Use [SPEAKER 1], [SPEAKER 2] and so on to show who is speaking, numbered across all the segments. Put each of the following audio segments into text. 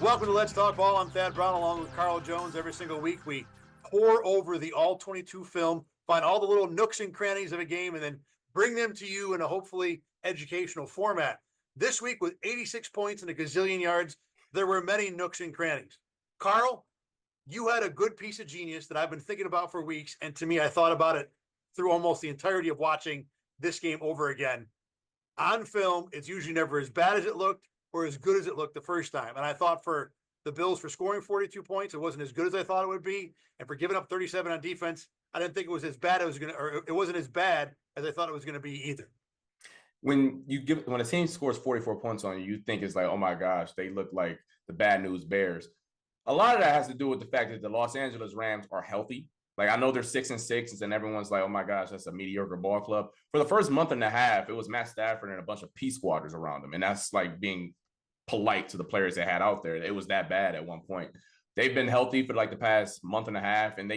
[SPEAKER 1] Welcome to Let's Talk Ball. I'm Thad Brown along with Carl Jones. Every single week we pour over the all-22 film, find all the little nooks and crannies of a game, and then bring them to you in a hopefully educational format. This week with 86 points and a gazillion yards, there were many nooks and crannies. Carl, you had a good piece of genius that I've been thinking about for weeks, and to me, I thought about it through almost the entirety of watching this game over again. On film, it's usually never as bad as it looked or as good as it looked the first time. And I thought for the Bills for scoring 42 points, it wasn't as good as I thought it would be. And for giving up 37 on defense, I didn't think it was as bad it wasn't as bad as I thought it was going to be either.
[SPEAKER 2] When a team scores 44 points on you, you think it's like, oh my gosh, they look like the bad news Bears. A lot of that has to do with the fact that the Los Angeles Rams are healthy. Like, I know they're 6-6, and everyone's like, oh my gosh, that's a mediocre ball club. For the first month and a half, it was Matt Stafford and a bunch of Peace Squatters around them. And that's like being polite to the players they had out there. It was that bad at one point. They've been healthy for like the past month and a half, and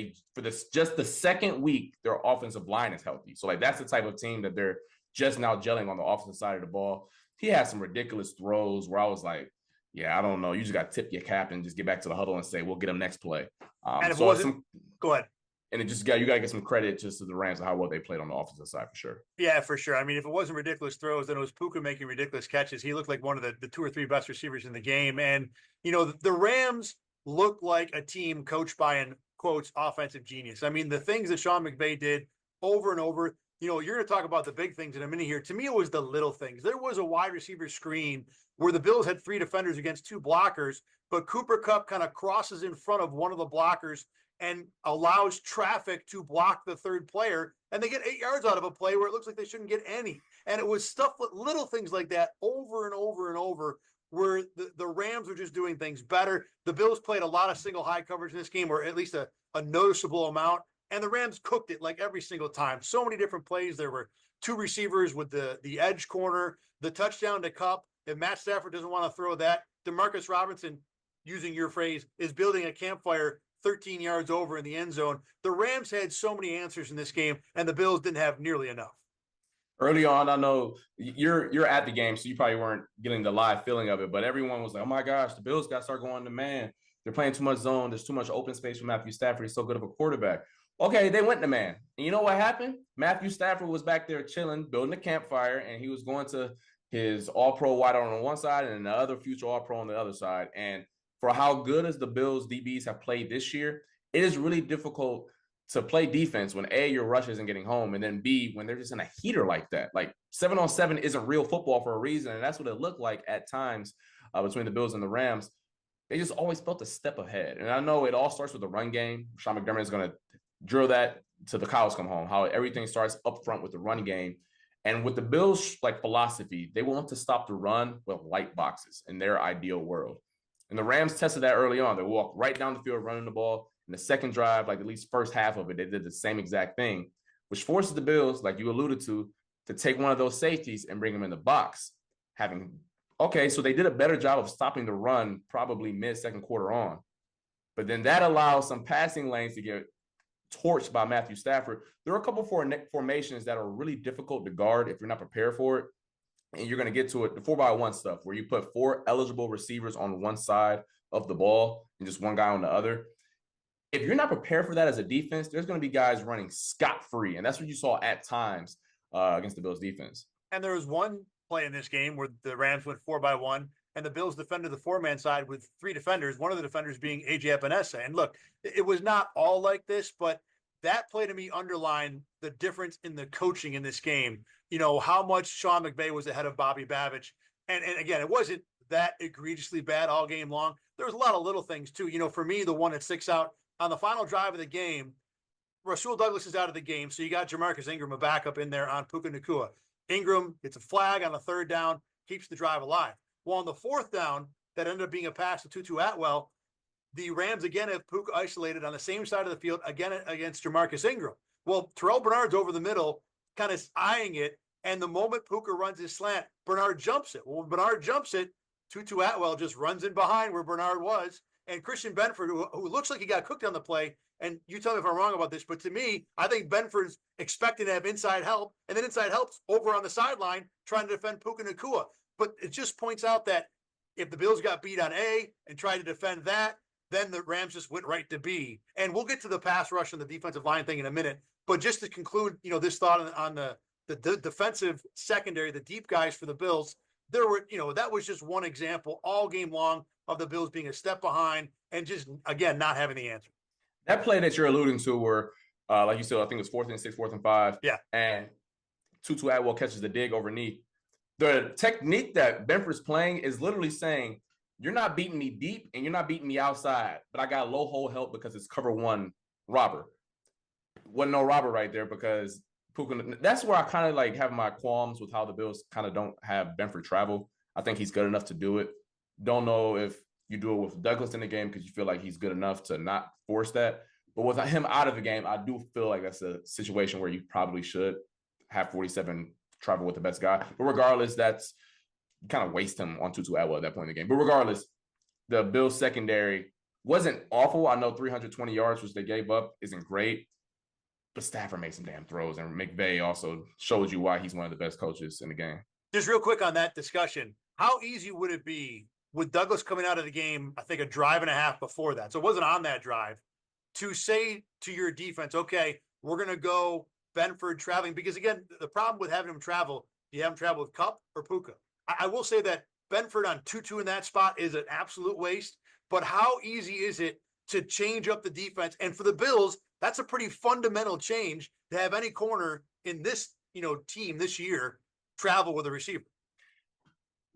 [SPEAKER 2] just the second week, their offensive line is healthy. So like that's the type of team that they're just now gelling on the offensive side of the ball. He had some ridiculous throws where I was like, yeah, I don't know. You just got to tip your cap and just get back to the huddle and say, we'll get him next play.
[SPEAKER 1] And if it wasn't, go ahead.
[SPEAKER 2] And you got to get some credit just to the Rams and how well they played on the offensive side for sure.
[SPEAKER 1] Yeah, for sure. I mean, if it wasn't ridiculous throws, then it was Puka making ridiculous catches. He looked like one of the two or three best receivers in the game. And, you know, the Rams looked like a team coached by an, quotes, offensive genius. I mean, the things that Sean McVay did over and over, you know, you're going to talk about the big things in a minute here. To me, it was the little things. There was a wide receiver screen where the Bills had three defenders against two blockers, but Cooper Kupp kind of crosses in front of one of the blockers and allows traffic to block the third player, and they get 8 yards out of a play where it looks like they shouldn't get any. And it was stuff with little things like that over and over and over where the Rams were just doing things better. The Bills played a lot of single high coverage in this game, or at least a noticeable amount, and the Rams cooked it like every single time. So many different plays. There were two receivers with the edge corner, the touchdown to Kupp. If Matt Stafford doesn't want to throw that, Demarcus Robinson, using your phrase, is building a campfire 13 yards over in the end zone. The Rams had so many answers in this game, and the Bills didn't have nearly enough.
[SPEAKER 2] Early on, I know you're at the game, so you probably weren't getting the live feeling of it, but everyone was like, oh my gosh, the Bills got to start going to man. They're playing too much zone. There's too much open space for Matthew Stafford. He's so good of a quarterback. Okay, they went to man. And you know what happened? Matthew Stafford was back there chilling, building a campfire, and he was going to his all-pro wideout on one side and the other future all-pro on the other side. And for how good as the Bills DBs have played this year, it is really difficult to play defense when A, your rush isn't getting home, and then B, when they're just in a heater like that. Like 7-on-7 isn't real football for a reason, and that's what it looked like at times between the Bills and the Rams. They just always felt a step ahead. And I know it all starts with the run game. Sean McDermott is going to drill that to the cows come home, how everything starts up front with the run game. And with the Bills' like philosophy, they want to stop the run with light boxes in their ideal world. And the Rams tested that early on. They walked right down the field running the ball. In the second drive, like at least first half of it, they did the same exact thing, which forces the Bills, like you alluded to take one of those safeties and bring them in the box. So they did a better job of stopping the run probably mid-second quarter on. But then that allows some passing lanes to get torched by Matthew Stafford. There are a couple formations that are really difficult to guard if you're not prepared for it. And you're going to get to it, the 4x1 stuff, where you put four eligible receivers on one side of the ball and just one guy on the other. If you're not prepared for that as a defense, there's going to be guys running scot-free. And that's what you saw at times against the Bills defense.
[SPEAKER 1] And there was one play in this game where the Rams went 4x1, and the Bills defended the four-man side with three defenders, one of the defenders being A.J. Epinesa. And look, it was not all like this, but that play to me underlined the difference in the coaching in this game. You know, how much Sean McVay was ahead of Bobby Babich. And again, it wasn't that egregiously bad all game long. There was a lot of little things too. You know, for me, the one that sticks out on the final drive of the game, Rasul Douglas is out of the game. So you got Jamarcus Ingram, a backup in there on Puka Nacua. Ingram gets a flag on the third down, keeps the drive alive. Well, on the fourth down, that ended up being a pass to Tutu Atwell, the Rams again have Puka isolated on the same side of the field again against Jamarcus Ingram. Well, Terrell Bernard's over the middle, kind of eyeing it, and the moment Puka runs his slant, Bernard jumps it. Well, when Bernard jumps it, Tutu Atwell just runs in behind where Bernard was, and Christian Benford, who looks like he got cooked on the play, and you tell me if I'm wrong about this, but to me, I think Benford's expecting to have inside help, and then inside help's over on the sideline trying to defend Puka Nacua. But it just points out that If the Bills got beat on A and tried to defend that, then the Rams just went right to B. And we'll get to the pass rush and the defensive line thing in a minute. But just to conclude, this thought on the defensive secondary, the deep guys for the Bills, there were, that was just one example all game long of the Bills being a step behind and just, again, not having the answer.
[SPEAKER 2] That play that you're alluding to where, like you said, I think it was 4th and 6, 4th and 5.
[SPEAKER 1] Yeah.
[SPEAKER 2] And Tutu Atwell catches the dig overneath. The technique that Benford's playing is literally saying, you're not beating me deep and you're not beating me outside, but I got low hole help because it's cover one robber. Wasn't no robber right there because Puka, that's where I kind of like have my qualms with how the Bills kind of don't have Benford travel. I think he's good enough to do it. Don't know if you do it with Douglas in the game because you feel like he's good enough to not force that. But with him out of the game, I do feel like that's a situation where you probably should have 47 travel with the best guy. But regardless, that's kind of waste him on Tutu Atwell at that point in the game. But regardless, the Bills secondary wasn't awful. I know 320 yards, which they gave up, isn't great. But Stafford made some damn throws. And McVay also showed you why he's one of the best coaches in the game.
[SPEAKER 1] Just real quick on that discussion, how easy would it be with Douglas coming out of the game, I think a drive and a half before that, so it wasn't on that drive, to say to your defense, okay, we're going to go Benford traveling? Because, again, the problem with having him travel, do you have him travel with Kupp or Puka? I will say that Benford on 2-2 in that spot is an absolute waste, but how easy is it to change up the defense? And for the Bills, that's a pretty fundamental change to have any corner in this, team this year travel with a receiver.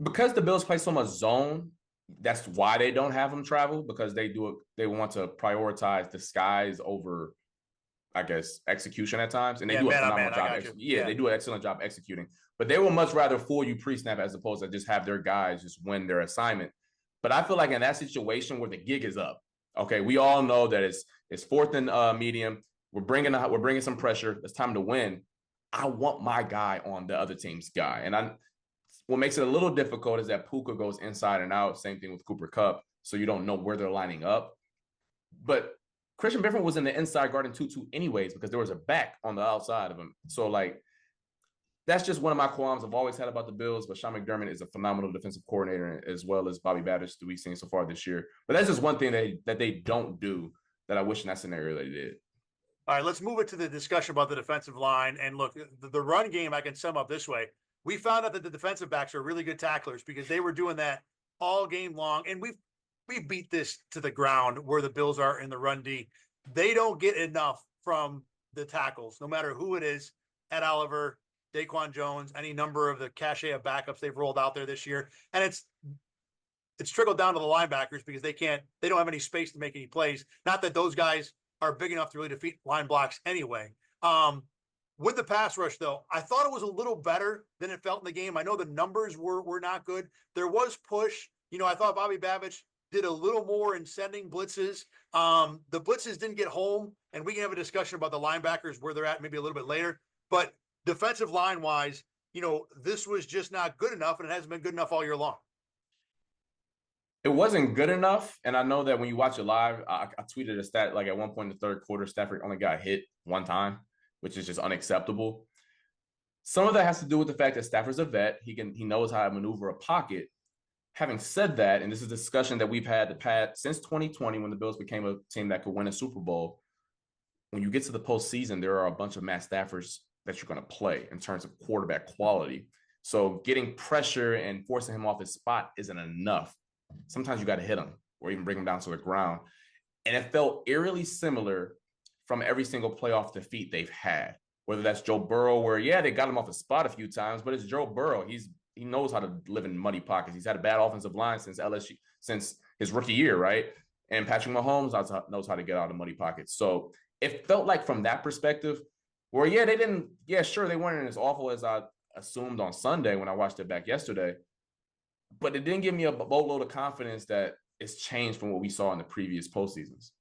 [SPEAKER 2] Because the Bills play so much zone, that's why they don't have them travel, because they do it. They want to prioritize disguise over, I guess, execution at times, and they do a phenomenal job. They do an excellent job executing. But they will much rather fool you pre-snap as opposed to just have their guys just win their assignment. But I feel like in that situation where the gig is up, okay, we all know that it's 4th and medium. We're bringing some pressure. It's time to win. I want my guy on the other team's guy, and what makes it a little difficult is that Puka goes inside and out. Same thing with Cooper Kupp, so you don't know where they're lining up. But Christian Benford was in the inside guarding 2-2 anyways because there was a back on the outside of him. So, like, that's just one of my qualms I've always had about the Bills. But Sean McDermott is a phenomenal defensive coordinator, as well as Bobby Babich that we've seen so far this year. But that's just one thing that they don't do that I wish in that scenario they did.
[SPEAKER 1] All right, let's move it to the discussion about the defensive line. And look, the run game I can sum up this way. We found out that the defensive backs are really good tacklers because they were doing that all game long. And we beat this to the ground where the Bills are in the run D. They don't get enough from the tackles, no matter who it is, Ed Oliver, Daquan Jones, any number of the cachet of backups they've rolled out there this year. And it's trickled down to the linebackers because they don't have any space to make any plays. Not that those guys are big enough to really defeat line blocks anyway. With the pass rush, though, I thought it was a little better than it felt in the game. I know the numbers were not good. There was push. I thought Bobby Babich did a little more in sending blitzes. The blitzes didn't get home, and we can have a discussion about the linebackers, where they're at maybe a little bit later. But defensive line-wise, this was just not good enough, and it hasn't been good enough all year long.
[SPEAKER 2] It wasn't good enough, and I know that when you watch it live, I tweeted a stat, like at one point in the third quarter, Stafford only got hit one time, which is just unacceptable. Some of that has to do with the fact that Stafford's a vet. He knows how to maneuver a pocket. Having said that, and this is a discussion that we've had since 2020 when the Bills became a team that could win a Super Bowl, when you get to the postseason, there are a bunch of Matt Staffords that you're going to play in terms of quarterback quality. So getting pressure and forcing him off his spot isn't enough. Sometimes you got to hit him or even bring him down to the ground. And it felt eerily similar from every single playoff defeat they've had, whether that's Joe Burrow, where, they got him off the spot a few times, but it's Joe Burrow. He knows how to live in muddy pockets. He's had a bad offensive line since LSU, since his rookie year, right? And Patrick Mahomes knows how to get out of muddy pockets. So it felt like from that perspective, where, they weren't as awful as I assumed on Sunday when I watched it back yesterday, but it didn't give me a boatload of confidence that it's changed from what we saw in the previous postseasons.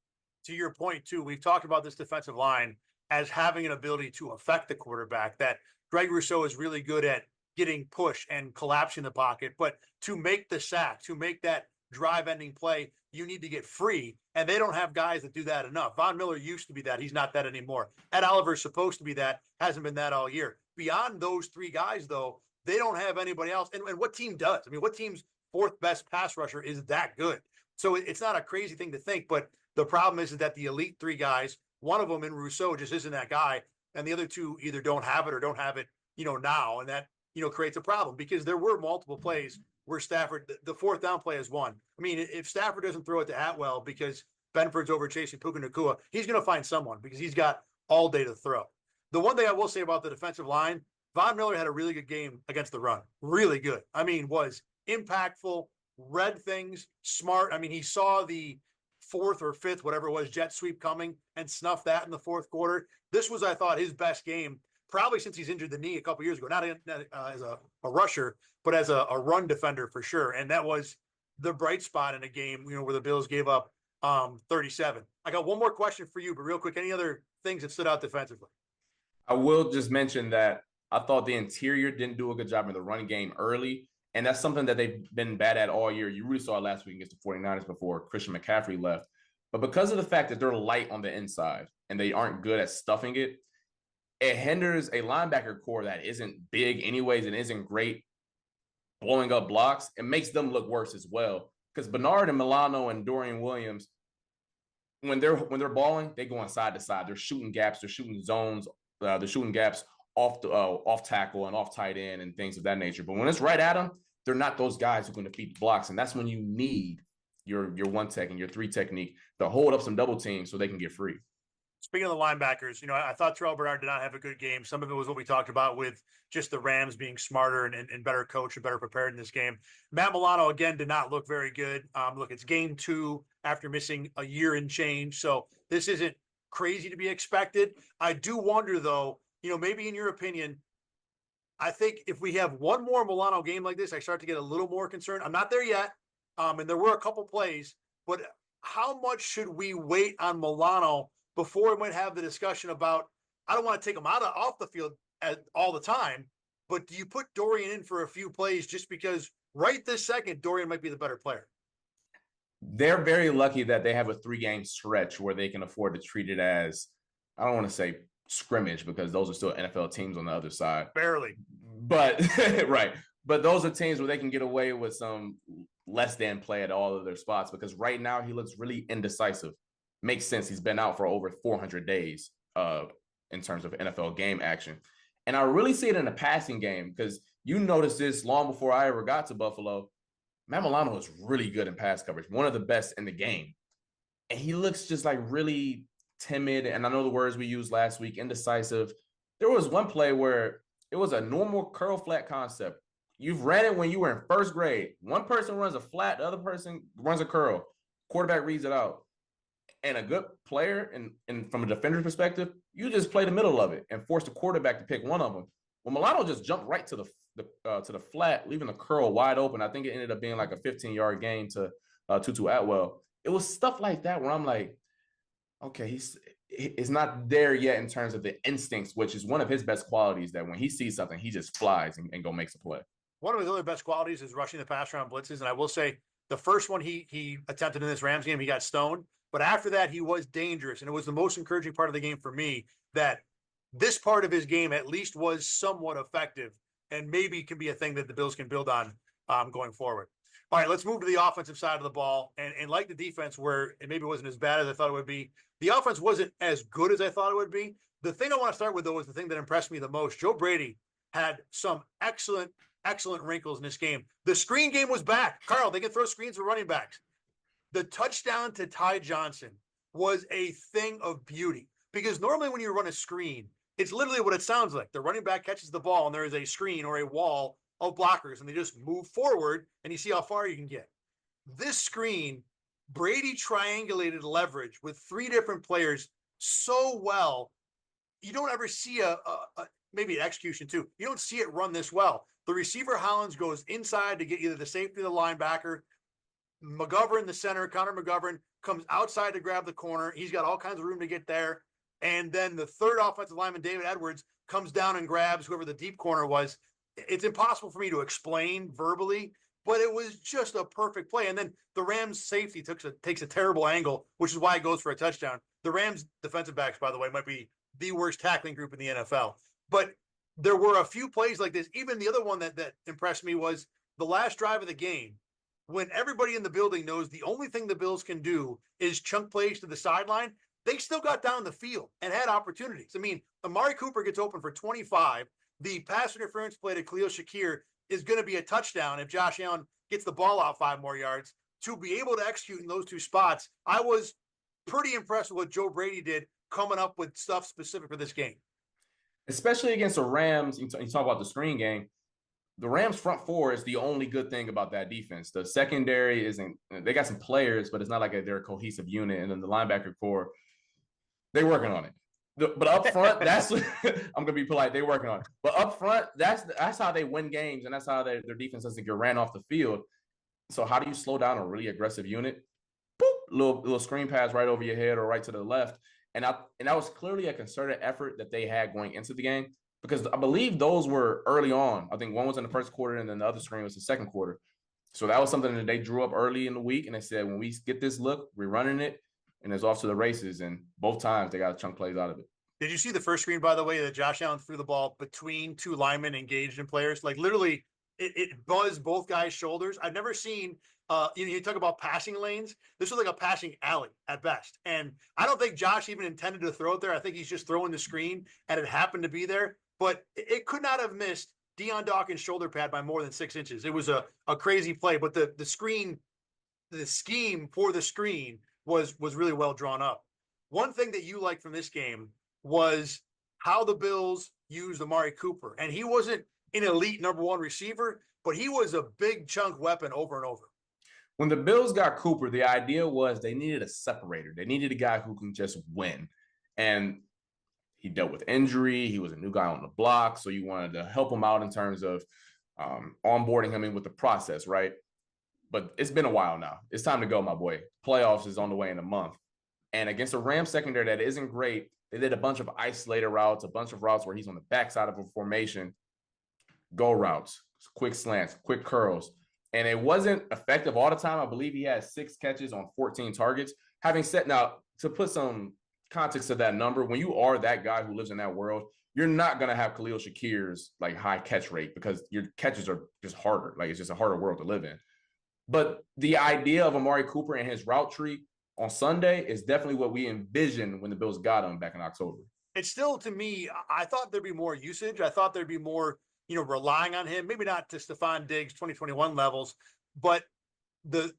[SPEAKER 1] To your point, too, we've talked about this defensive line as having an ability to affect the quarterback, that Greg Rousseau is really good at getting push and collapsing the pocket. But to make the sack, to make that drive-ending play, you need to get free, and they don't have guys that do that enough. Von Miller used to be that. He's not that anymore. Ed Oliver's supposed to be that. Hasn't been that all year. Beyond those three guys, though, they don't have anybody else. And what team does? I mean, what team's fourth best pass rusher is that good. So it's not a crazy thing to think, but the problem is that the elite three guys, one of them in Rousseau just isn't that guy. And the other two either don't have it or don't have it, now. And that, creates a problem because there were multiple plays where Stafford, the fourth down play is one. I mean, if Stafford doesn't throw it to Atwell because Benford's over chasing Puka Nacua, he's going to find someone because he's got all day to throw. The one thing I will say about the defensive line, Von Miller had a really good game against the run. Really good. I mean, was impactful, read things, smart. I mean, he saw the fourth or fifth, whatever it was, jet sweep coming and snuffed that in the fourth quarter. This was, I thought, his best game, probably since he's injured the knee a couple years ago, not as a rusher, but as a run defender for sure. And that was the bright spot in a game, where the Bills gave up 37. I got one more question for you, but real quick, any other things that stood out defensively?
[SPEAKER 2] I will just mention that I thought the interior didn't do a good job in the running game early. And that's something that they've been bad at all year. You really saw it last week against the 49ers before Christian McCaffrey left. But because of the fact that they're light on the inside and they aren't good at stuffing it, it hinders a linebacker core that isn't big anyways and isn't great blowing up blocks. It makes them look worse as well. Because Bernard and Milano and Dorian Williams, when they're balling, they go on side to side. They're shooting gaps. They're shooting zones. They're shooting gaps off tackle and off tight end and things of that nature. But when it's right at them, they're not those guys who can defeat the blocks. And that's when you need your one tech and your three technique to hold up some double teams so they can get free.
[SPEAKER 1] Speaking of the linebackers, I thought Terrell Bernard did not have a good game. Some of it was what we talked about with just the Rams being smarter and better coached and better prepared in this game. Matt Milano, again, did not look very good. Look, it's game 2 after missing a year and change. So this isn't crazy to be expected. I do wonder, though, maybe in your opinion, I think if we have one more Milano game like this, I start to get a little more concerned. I'm not there yet. And there were a couple plays, but how much should we wait on Milano before we might have the discussion about, I don't want to take him off the field all the time, but do you put Dorian in for a few plays just because right this second, Dorian might be the better player?
[SPEAKER 2] They're very lucky that they have a 3-game stretch where they can afford to treat it as, I don't want to say scrimmage because those are still NFL teams on the other side.
[SPEAKER 1] Barely.
[SPEAKER 2] But, right. But those are teams where they can get away with some less than play at all of their spots because right now he looks really indecisive. Makes sense. He's been out for over 400 days in terms of NFL game action. And I really see it in the passing game because you noticed this long before I ever got to Buffalo. Matt Milano is really good in pass coverage, one of the best in the game. And he looks just like really timid. And I know the words we used last week, indecisive. There was one play where it was a normal curl flat concept. You've ran it when you were in first grade. One person runs a flat, the other person runs a curl. Quarterback reads it out. And a good player, and from a defender's perspective, you just play the middle of it and force the quarterback to pick one of them. Well, Milano just jumped right to the flat, leaving the curl wide open. I think it ended up being like a 15-yard gain to Tutu Atwell. It was stuff like that where I'm like, okay, he's not there yet in terms of the instincts, which is one of his best qualities, that when he sees something, he just flies and go makes a play.
[SPEAKER 1] One of his other best qualities is rushing the pass around blitzes. And I will say the first one he attempted in this Rams game, he got stoned. But after that, he was dangerous. And it was the most encouraging part of the game for me that this part of his game at least was somewhat effective and maybe can be a thing that the Bills can build on going forward. All right, let's move to the offensive side of the ball. And like the defense, where it maybe wasn't as bad as I thought it would be, the offense wasn't as good as I thought it would be. The thing I want to start with, though, is the thing that impressed me the most. Joe Brady had some excellent wrinkles in this game. The screen game was back. Carl, they can throw screens for running backs. The touchdown to Ty Johnson was a thing of beauty because normally when you run a screen, it's literally what it sounds like. The running back catches the ball and there is a screen or a wall of blockers and they just move forward and you see how far you can get. This screen, Brady triangulated leverage with 3 different players so well. You don't ever see maybe an execution too. You don't see it run this well. The receiver Hollins goes inside to get either the safety or the linebacker. McGovern, the center, Connor McGovern, comes outside to grab the corner. He's got all kinds of room to get there. And then the third offensive lineman, David Edwards, comes down and grabs whoever the deep corner was. It's impossible for me to explain verbally, but it was just a perfect play. And then the Rams safety takes a terrible angle, which is why it goes for a touchdown. The Rams defensive backs, by the way, might be the worst tackling group in the NFL. But there were a few plays like this. Even the other one that impressed me was the last drive of the game. when everybody in the building knows the only thing the Bills can do is chunk plays to the sideline, they still got down the field and had opportunities. I mean, Amari Cooper gets open for 25. The pass interference play to Khalil Shakir is going to be a touchdown if Josh Allen gets the ball out 5 more yards. To be able to execute in those 2 spots, I was pretty impressed with what Joe Brady did coming up with stuff specific for this game.
[SPEAKER 2] Especially against the Rams, you talk about the screen game. The Rams front four is the only good thing about that defense. The secondary isn't, they got some players, but it's not like they're a cohesive unit. And then the linebacker core, they're working on it. But up front, that's I'm gonna be polite. They're working on it. But up front, that's how they win games, and that's how their defense doesn't get ran off the field. So how do you slow down a really aggressive unit? Boop, little screen pass right over your head or right to the left. And that was clearly a concerted effort that they had going into the game, because I believe those were early on. I think one was in the first quarter and then the other screen was the second quarter. So that was something that they drew up early in the week, and they said, when we get this look, we're running it, and it's off to the races. And both times they got a chunk plays out of it.
[SPEAKER 1] Did you see the first screen, by the way, that Josh Allen threw the ball between 2 linemen engaged in players? Like literally, it buzzed both guys' shoulders. I've never seen, you talk about passing lanes. This was like a passing alley at best. And I don't think Josh even intended to throw it there. I think he's just throwing the screen, and it happened to be there. But it could not have missed Deion Dawkins' shoulder pad by more than 6 inches. It was a crazy play, but the screen, the scheme for the screen was really well drawn up. One thing that you liked from this game was how the Bills used Amari Cooper. And he wasn't an elite number 1 receiver, but he was a big chunk weapon over and over.
[SPEAKER 2] When the Bills got Cooper, the idea was they needed a separator. They needed a guy who can just win. And he dealt with injury. He was a new guy on the block. So you wanted to help him out in terms of onboarding him in with the process, right? But it's been a while now. It's time to go, my boy. Playoffs is on the way in a month. And against a Rams secondary that isn't great, they did a bunch of isolated routes, a bunch of routes where he's on the backside of a formation, go routes, quick slants, quick curls. And it wasn't effective all the time. I believe he had 6 catches on 14 targets. Having said, now, to put some context to that number, when you are that guy who lives in that world, you're not going to have Khalil Shakir's like high catch rate, because your catches are just harder. Like, it's just a harder world to live in. But the idea of Amari Cooper and his route tree on Sunday is definitely what we envisioned when the Bills got him back in October.
[SPEAKER 1] It's still, to me, I thought there'd be more usage. I thought there'd be more, relying on him, maybe not to Stephon Diggs 2021 levels, but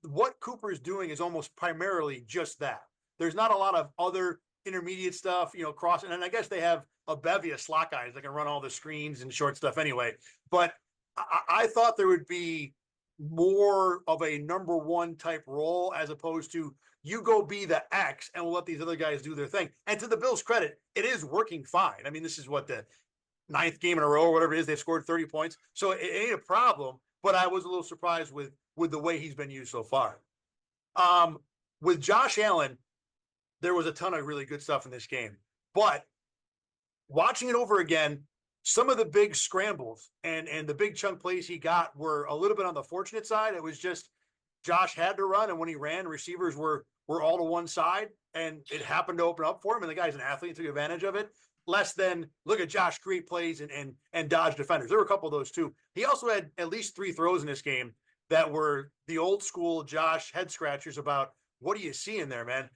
[SPEAKER 1] what Cooper is doing is almost primarily just that. There's not a lot of other intermediate stuff, crossing. And I guess they have a bevy of slot guys that can run all the screens and short stuff anyway. But I thought there would be more of a number 1 type role, as opposed to you go be the X and we'll let these other guys do their thing. And to the Bills' credit, it is working fine. I mean, this is what, the 9th game in a row or whatever it is, they've scored 30 points. So it ain't a problem, but I was a little surprised with the way he's been used so far. With Josh Allen, there was a ton of really good stuff in this game, but watching it over again, some of the big scrambles and the big chunk plays he got were a little bit on the fortunate side. It was just Josh had to run, and when he ran, receivers were all to one side, and it happened to open up for him, and the guy's an athlete and took advantage of it. Less than look at Josh create plays and dodge defenders. There were a couple of those too. He also had at least 3 throws in this game that were the old school Josh head scratchers about what do you see in there, man?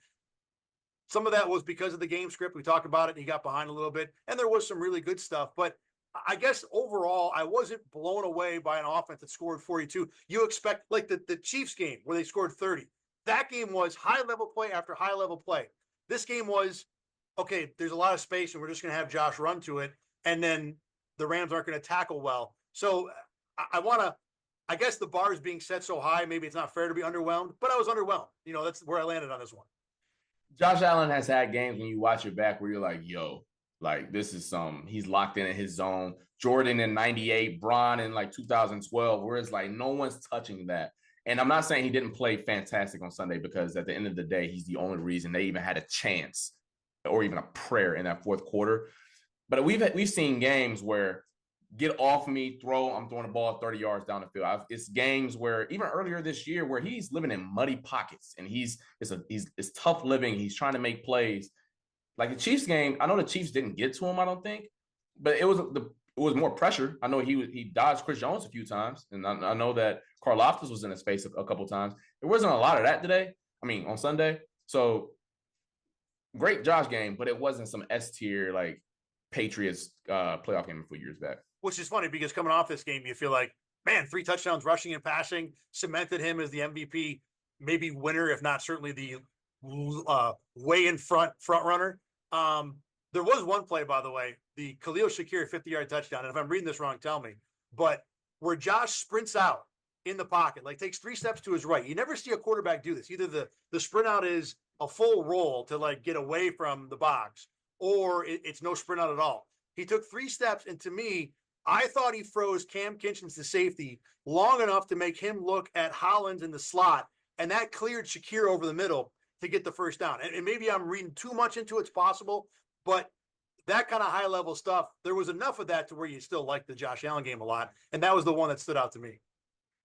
[SPEAKER 1] Some of that was because of the game script. We talked about it, and he got behind a little bit, and there was some really good stuff. But I guess overall, I wasn't blown away by an offense that scored 42. You expect, like the Chiefs game where they scored 30. That game was high-level play after high-level play. This game was, okay, there's a lot of space, and we're just going to have Josh run to it, and then the Rams aren't going to tackle well. So I guess the bar is being set so high, maybe it's not fair to be underwhelmed, but I was underwhelmed. That's where I landed on this one.
[SPEAKER 2] Josh Allen has had games when you watch it back where you're like, yo, like this is he's locked in his zone. Jordan in 98, Bron in like 2012, where it's like no one's touching that. And I'm not saying he didn't play fantastic on Sunday, because at the end of the day, he's the only reason they even had a chance or even a prayer in that fourth quarter. But we've seen games where get off me, I'm throwing the ball 30 yards down the field. It's games where even earlier this year where he's living in muddy pockets, and it's tough living. He's trying to make plays. Like the Chiefs game, I know the Chiefs didn't get to him, I don't think, but it was was more pressure. I know he dodged Chris Jones a few times, and I know that Karlaftis was in his space a couple times. There wasn't a lot of that today. I mean, on Sunday. So great Josh game, but it wasn't some S tier like Patriots playoff game a few years back.
[SPEAKER 1] Which is funny because coming off this game, you feel like, man, 3 touchdowns rushing and passing cemented him as the MVP, maybe winner, if not certainly the way in front runner. There was one play, by the way, the Khalil Shakir 50-yard touchdown. And if I'm reading this wrong, tell me. But where Josh sprints out in the pocket, like takes 3 steps to his right. You never see a quarterback do this. Either the sprint out is a full roll to like get away from the box, or it's no sprint out at all. He took 3 steps, and to me, I thought he froze Cam Kinchins to safety long enough to make him look at Hollins in the slot, and that cleared Shakir over the middle to get the first down. And maybe I'm reading too much into it's possible, but that kind of high-level stuff, there was enough of that to where you still like the Josh Allen game a lot, and that was the one that stood out to me.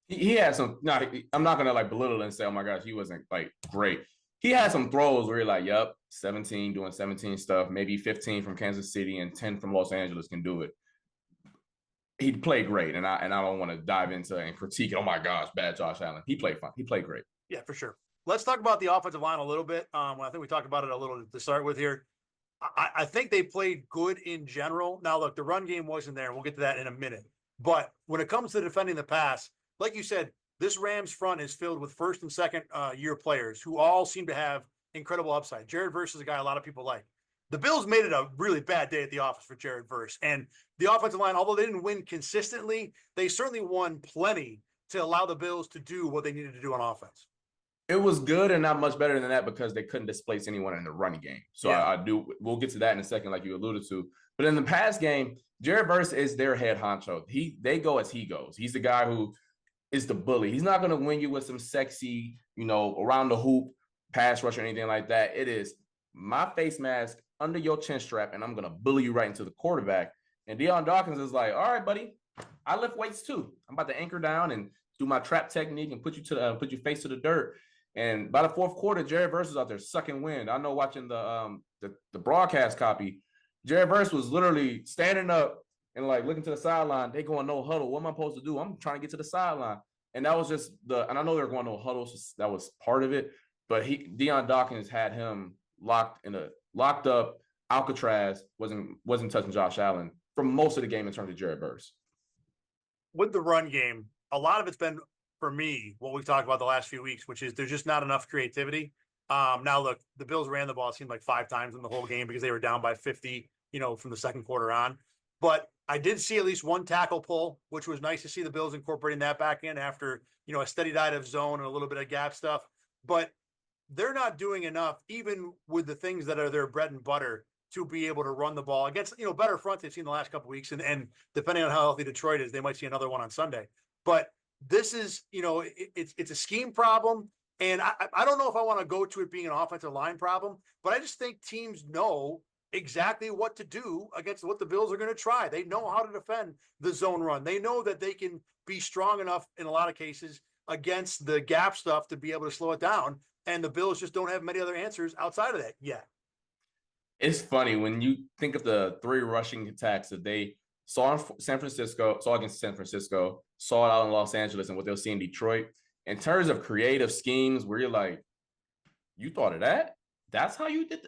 [SPEAKER 2] He had some. No, I'm not gonna like belittle and say, "Oh my gosh, he wasn't like great." He had some throws where you're like, "Yep, 17 doing 17 stuff, maybe 15 from Kansas City and 10 from Los Angeles can do it." He played great, and I don't want to dive into and critique it. Oh my gosh, bad Josh Allen. He played fine. He played great.
[SPEAKER 1] Yeah, for sure. Let's talk about the offensive line a little bit. I think we talked about it a little to start with here. I think they played good in general. Now, look, the run game wasn't there. We'll get to that in a minute. But when it comes to defending the pass, like you said, this Rams front is filled with first and second year players who all seem to have incredible upside. Jared Verse is a guy a lot of people like. The Bills made it a really bad day at the office for Jared Verse. And the offensive line, although they didn't win consistently, they certainly won plenty to allow the Bills to do what they needed to do on offense.
[SPEAKER 2] It was good and not much better than that because they couldn't displace anyone in the running game. So yeah. We'll get to that in a second, like you alluded to. But in the pass game, Jared Verse is their head honcho. They go as he goes. He's the guy who is the bully. He's not going to win you with some sexy, around the hoop pass rush or anything like that. It is my face mask under your chin strap, and I'm going to bully you right into the quarterback. And Deion Dawkins is like, all right, buddy, I lift weights too. I'm about to anchor down and do my trap technique and put your face to the dirt. And by the fourth quarter, Jared Verse was out there sucking wind. I know watching the broadcast copy, Jared Verse was literally standing up and like looking to the sideline. They going no huddle. What am I supposed to do? I'm trying to get to the sideline. And that was just and I know they're going no huddle, so that was part of it. But Deion Dawkins had him locked up. Alcatraz wasn't touching Josh Allen for most of the game in terms of Jared Verse.
[SPEAKER 1] With the run game, a lot of it's been, for me, what we've talked about the last few weeks, which is there's just not enough creativity. Now, look, the Bills ran the ball, it seemed like 5 times in the whole game because they were down by 50, from the second quarter on. But I did see at least one tackle pull, which was nice to see the Bills incorporating that back in after, a steady diet of zone and a little bit of gap stuff. But they're not doing enough, even with the things that are their bread and butter, to be able to run the ball against, better fronts they've seen the last couple of weeks. And depending on how healthy Detroit is, they might see another one on Sunday. But this is, it's a scheme problem. And I don't know if I want to go to it being an offensive line problem, but I just think teams know exactly what to do against what the Bills are going to try. They know how to defend the zone run. They know that they can be strong enough in a lot of cases against the gap stuff to be able to slow it down. And the Bills just don't have many other answers outside of that yet.
[SPEAKER 2] It's funny when you think of the 3 rushing attacks that they saw in saw against San Francisco, saw it out in Los Angeles, and what they'll see in Detroit. In terms of creative schemes, where you're like, you thought of that? That's how you did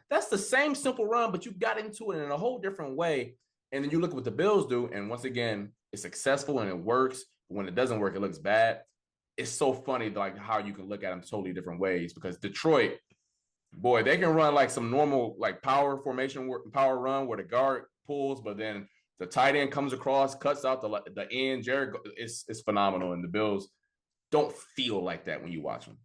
[SPEAKER 2] that's the same simple run, but you got into it in a whole different way. And then you look at what the Bills do, and once again, it's successful and it works. But when it doesn't work, it looks bad. It's so funny, like how you can look at them totally different ways, because Detroit, boy, they can run like some normal like power formation, power run where the guard pulls, but then the tight end comes across, cuts out the end. Jared is phenomenal, and the Bills don't feel like that when you watch them.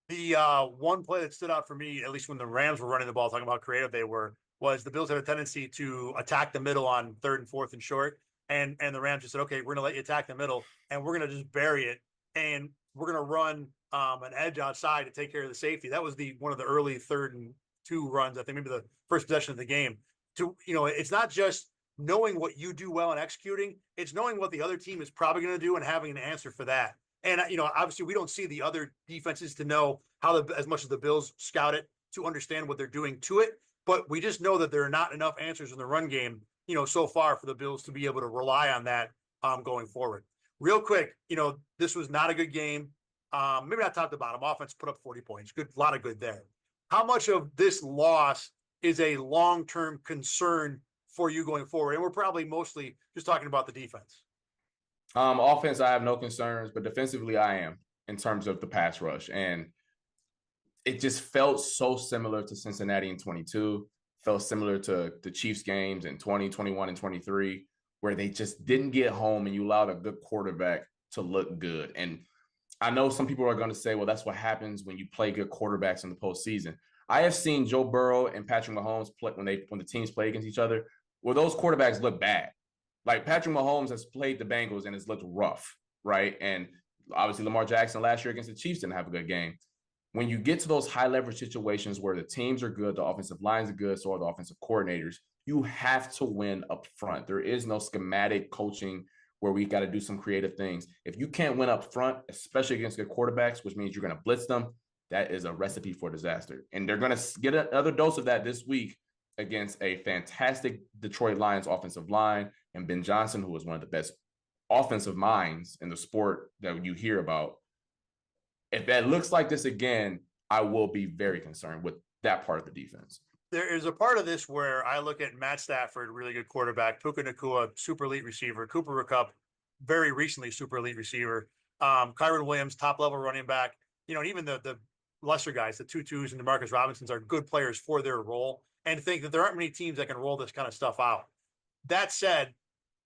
[SPEAKER 1] The one play that stood out for me, at least when the Rams were running the ball, talking about how creative they were, was the Bills had a tendency to attack the middle on 3rd and 4th and short, and the Rams just said, okay, we're going to let you attack the middle, and we're going to just bury it, and we're going to run an edge outside to take care of the safety. That was one of the early 3rd and 2 runs, I think maybe the first possession of the game. It's not just knowing what you do well and executing, it's knowing what the other team is probably going to do and having an answer for that. And, obviously we don't see the other defenses to know as much as the Bills scout it to understand what they're doing to it. But we just know that there are not enough answers in the run game so far for the Bills to be able to rely on that going forward. Real quick, this was not a good game. Maybe not top to bottom. Offense put up 40 points. Good, a lot of good there. How much of this loss is a long-term concern for you going forward? And we're probably mostly just talking about the defense.
[SPEAKER 2] Offense, I have no concerns, but defensively, I am in terms of the pass rush. And it just felt so similar to Cincinnati in 22, felt similar to the Chiefs games in 20, 21, and 23, where they just didn't get home and you allowed a good quarterback to look good. And I know some people are going to say, well, that's what happens when you play good quarterbacks in the postseason. I have seen Joe Burrow and Patrick Mahomes play when the teams play against each other, where those quarterbacks look bad. Like Patrick Mahomes has played the Bengals and it's looked rough, right? And obviously Lamar Jackson last year against the Chiefs didn't have a good game. When you get to those high leverage situations where the teams are good, the offensive lines are good, so are the offensive coordinators, you have to win up front. There is no schematic coaching where we got to do some creative things. If you can't win up front, especially against good quarterbacks, which means you're going to blitz them, that is a recipe for disaster. And they're going to get another dose of that this week against a fantastic Detroit Lions offensive line and Ben Johnson, who is one of the best offensive minds in the sport that you hear about. If that looks like this again, I will be very concerned with that part of the defense.
[SPEAKER 1] There is a part of this where I look at Matt Stafford, really good quarterback, Puka Nacua, super elite receiver, Cooper Kupp, very recently super elite receiver, Kyron Williams, top level running back, and even the lesser guys, the Tutus and DeMarcus Robinsons are good players for their role, and think that there aren't many teams that can roll this kind of stuff out. That said,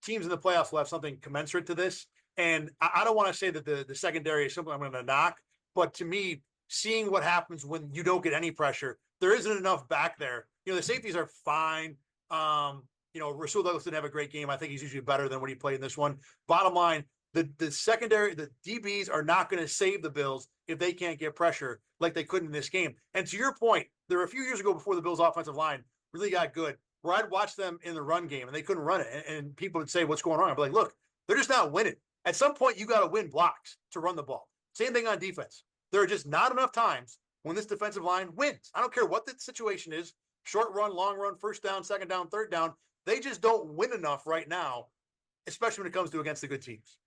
[SPEAKER 1] teams in the playoffs will have something commensurate to this. And I don't want to say that the secondary is something I'm going to knock, but to me, seeing what happens when you don't get any pressure, there isn't enough back there. The safeties are fine. Rasul Douglas didn't have a great game. I think he's usually better than what he played in this one. Bottom line, the secondary, the DBs are not going to save the Bills if they can't get pressure like they could in this game. And to your point, there were a few years ago before the Bills' offensive line really got good, where I'd watch them in the run game and they couldn't run it. And people would say, what's going on? I'd be like, look, they're just not winning. At some point, you got to win blocks to run the ball. Same thing on defense. There are just not enough times when this defensive line wins. I don't care what the situation is, short run, long run, first down, second down, third down. They just don't win enough right now, especially when it comes to against the good teams.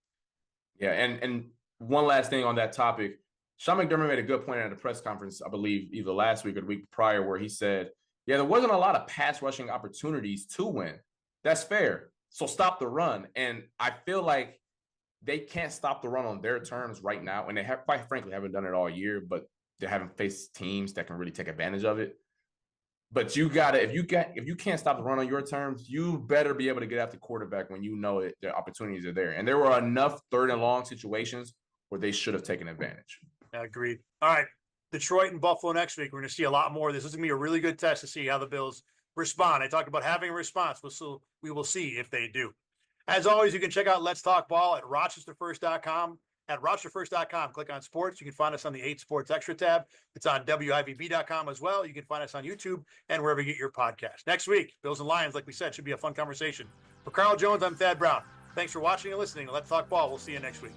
[SPEAKER 2] Yeah, and one last thing on that topic. Sean McDermott made a good point at a press conference, I believe, either last week or the week prior, where he said, yeah, there wasn't a lot of pass rushing opportunities to win. That's fair. So stop the run. And I feel like they can't stop the run on their terms right now. And they have, quite frankly, haven't done it all year, but they haven't faced teams that can really take advantage of it. But you gotta, if you can't stop the run on your terms, you better be able to get after the quarterback when you know it, the opportunities are there. And there were enough third and long situations where they should have taken advantage.
[SPEAKER 1] Agreed. All right. Detroit and Buffalo next week. We're going to see a lot more. This is going to be a really good test to see how the Bills respond. I talked about having a response. We will see if they do. As always, you can check out Let's Talk Ball at RochesterFirst.com. At RochesterFirst.com, click on sports. You can find us on the 8 Sports Extra tab. It's on WIVB.com as well. You can find us on YouTube and wherever you get your podcast. Next week, Bills and Lions, like we said, should be a fun conversation. For Carl Jones, I'm Thad Brown. Thanks for watching and listening. Let's Talk Ball. We'll see you next week.